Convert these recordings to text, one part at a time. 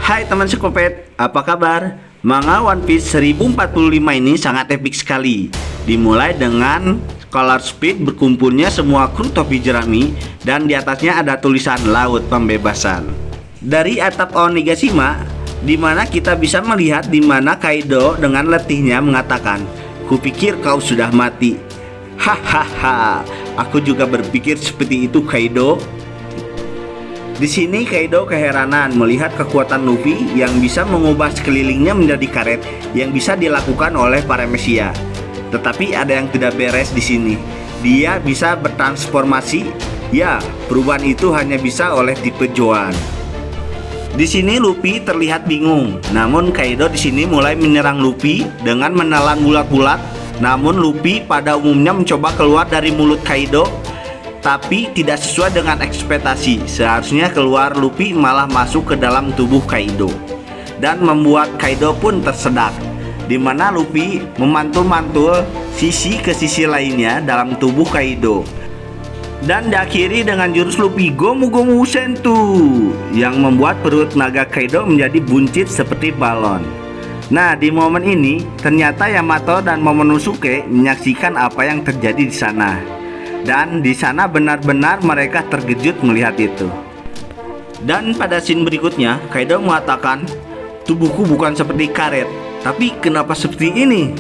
Hai teman sekopet, apa kabar? Manga One Piece 1045 ini sangat epik sekali. Dimulai dengan Color Speed berkumpulnya semua kru topi jerami dan di atasnya ada tulisan Laut Pembebasan. Dari atap Onigashima, di mana kita bisa melihat di mana Kaido dengan letihnya mengatakan, "Kupikir kau sudah mati." Hahaha, aku juga berpikir seperti itu, Kaido. Di sini Kaido keheranan melihat kekuatan Luffy yang bisa mengubah sekelilingnya menjadi karet yang bisa dilakukan oleh para Mesia. Tetapi ada yang tidak beres di sini. Dia bisa bertransformasi. Ya, perubahan itu hanya bisa oleh tipe Zoan. Di sini Luffy terlihat bingung. Namun Kaido di sini mulai menyerang Luffy dengan menelan bulat-bulat. Namun Luffy pada umumnya mencoba keluar dari mulut Kaido, tapi tidak sesuai dengan ekspektasi. Seharusnya keluar, Luffy malah masuk ke dalam tubuh Kaido dan membuat Kaido pun tersedak, dimana Luffy memantul-mantul sisi ke sisi lainnya dalam tubuh Kaido dan diakhiri dengan jurus Luffy Gomu Gomu Sentu yang membuat perut naga Kaido menjadi buncit seperti balon. Nah, di momen ini ternyata Yamato dan Momonosuke menyaksikan apa yang terjadi di sana. Dan di sana benar-benar mereka terkejut melihat itu. Dan pada scene berikutnya Kaido mengatakan, "Tubuhku bukan seperti karet, tapi kenapa seperti ini?"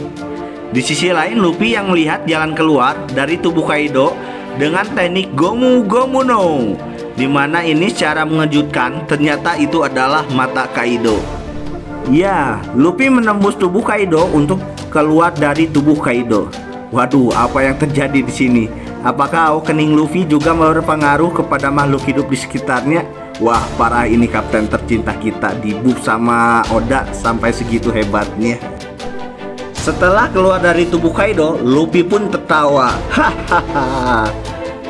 Di sisi lain Luffy yang melihat jalan keluar dari tubuh Kaido dengan teknik Gomu Gomu no, dimana ini secara mengejutkan ternyata itu adalah mata Kaido. Ya, Luffy menembus tubuh Kaido untuk keluar dari tubuh Kaido. Waduh, apa yang terjadi di sini? Apakah awakening Luffy juga berpengaruh kepada makhluk hidup di sekitarnya? Wah, parah ini kapten tercinta kita di-buff sama Oda sampai segitu hebatnya. Setelah keluar dari tubuh Kaido, Luffy pun tertawa. Hahaha.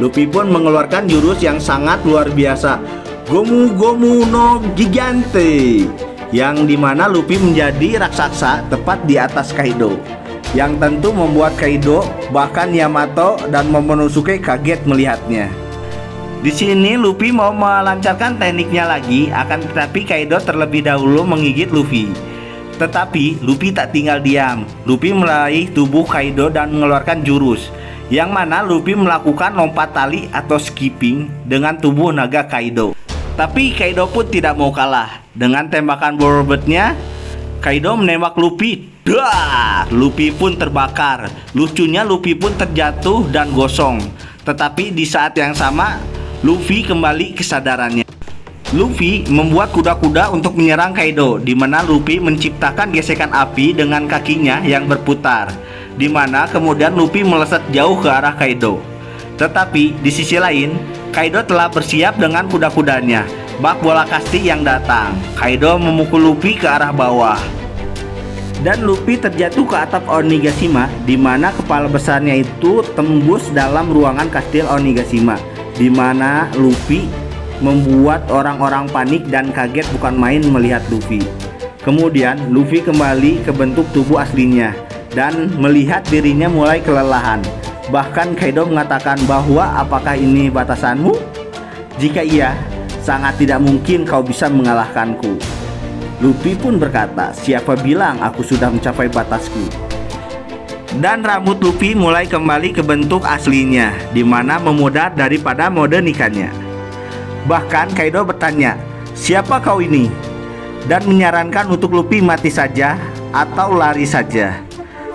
Luffy pun mengeluarkan jurus yang sangat luar biasa, Gomu Gomu no Gigante, yang dimana Luffy menjadi raksasa tepat di atas Kaido, yang tentu membuat Kaido, bahkan Yamato dan Momonosuke kaget melihatnya. Di sini Luffy mau melancarkan tekniknya lagi, akan tetapi Kaido terlebih dahulu menggigit Luffy. Tetapi Luffy tak tinggal diam. Luffy meraih tubuh Kaido dan mengeluarkan jurus, yang mana Luffy melakukan lompat tali atau skipping dengan tubuh naga Kaido. Tapi Kaido pun tidak mau kalah. Dengan tembakan Borbotnya, Kaido menembak Luffy. Dah, Luffy pun terbakar. Lucunya Luffy pun terjatuh dan gosong. Tetapi di saat yang sama Luffy kembali kesadarannya. Luffy membuat kuda-kuda untuk menyerang Kaido, di mana Luffy menciptakan gesekan api dengan kakinya yang berputar, di mana kemudian Luffy melesat jauh ke arah Kaido. Tetapi di sisi lain Kaido telah bersiap dengan kuda-kudanya. Bak bola kasti yang datang, Kaido memukul Luffy ke arah bawah. Dan Luffy terjatuh ke atap Onigashima, di mana kepala besarnya itu tembus dalam ruangan kastil Onigashima, di mana Luffy membuat orang-orang panik dan kaget bukan main melihat Luffy. Kemudian Luffy kembali ke bentuk tubuh aslinya dan melihat dirinya mulai kelelahan. Bahkan Kaido mengatakan bahwa, "Apakah ini batasanmu? Jika iya, sangat tidak mungkin kau bisa mengalahkanku." Luffy pun berkata, "Siapa bilang aku sudah mencapai batasku?" Dan rambut Luffy mulai kembali ke bentuk aslinya, di mana memudar daripada mode nikahnya. Bahkan Kaido bertanya, "Siapa kau ini?" Dan menyarankan untuk Luffy mati saja atau lari saja.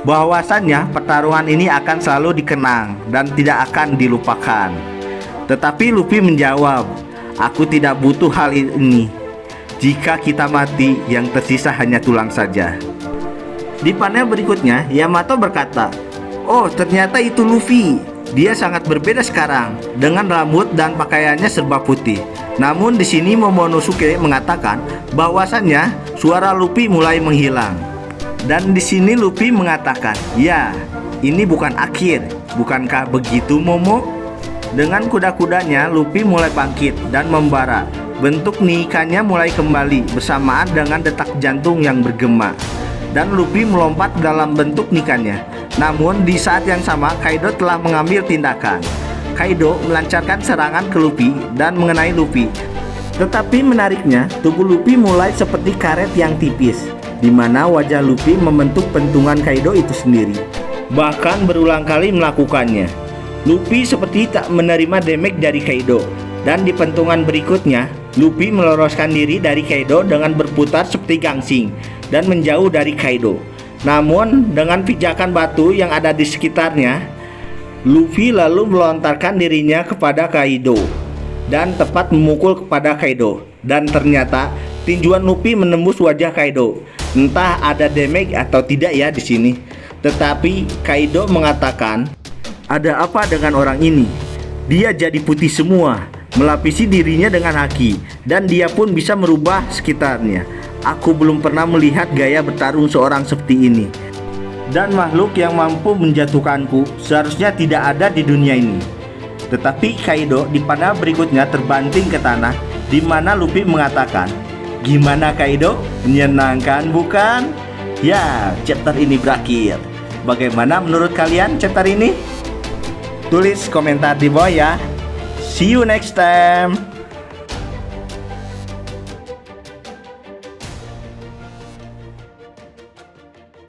Bahwasannya pertarungan ini akan selalu dikenang dan tidak akan dilupakan. Tetapi Luffy menjawab, "Aku tidak butuh hal ini. Jika kita mati, yang tersisa hanya tulang saja." Di panel berikutnya, Yamato berkata, "Oh, ternyata itu Luffy. Dia sangat berbeda sekarang dengan rambut dan pakaiannya serba putih." Namun di sini Momonosuke mengatakan bahwasannya suara Luffy mulai menghilang. Dan di sini Luffy mengatakan, "Ya, ini bukan akhir. Bukankah begitu, Momo?" Dengan kuda-kudanya, Luffy mulai bangkit dan membara. Bentuk nikahnya mulai kembali bersamaan dengan detak jantung yang bergema. Dan Luffy melompat dalam bentuk nikahnya. Namun di saat yang sama Kaido telah mengambil tindakan. Kaido melancarkan serangan ke Luffy dan mengenai Luffy. Tetapi menariknya, tubuh Luffy mulai seperti karet yang tipis, di mana wajah Luffy membentuk pentungan Kaido itu sendiri. Bahkan berulang kali melakukannya. Luffy seperti tak menerima damage dari Kaido. Dan di pentungan berikutnya, Luffy meloloskan diri dari Kaido dengan berputar seperti gangsing dan menjauh dari Kaido. Namun dengan pijakan batu yang ada di sekitarnya, Luffy lalu melontarkan dirinya kepada Kaido dan tepat memukul kepada Kaido. Dan ternyata tinjuan Luffy menembus wajah Kaido. Entah ada damage atau tidak ya di sini. Tetapi Kaido mengatakan, "Ada apa dengan orang ini? Dia jadi putih semua, melapisi dirinya dengan haki, dan dia pun bisa merubah sekitarnya. Aku belum pernah melihat gaya bertarung seorang seperti ini. Dan makhluk yang mampu menjatuhkanku seharusnya tidak ada di dunia ini." Tetapi Kaido di panah berikutnya terbanting ke tanah, di mana Luffy mengatakan, "Gimana Kaido? Menyenangkan bukan?" Ya, chapter ini berakhir. Bagaimana menurut kalian chapter ini? Tulis komentar di bawah ya. See you next time.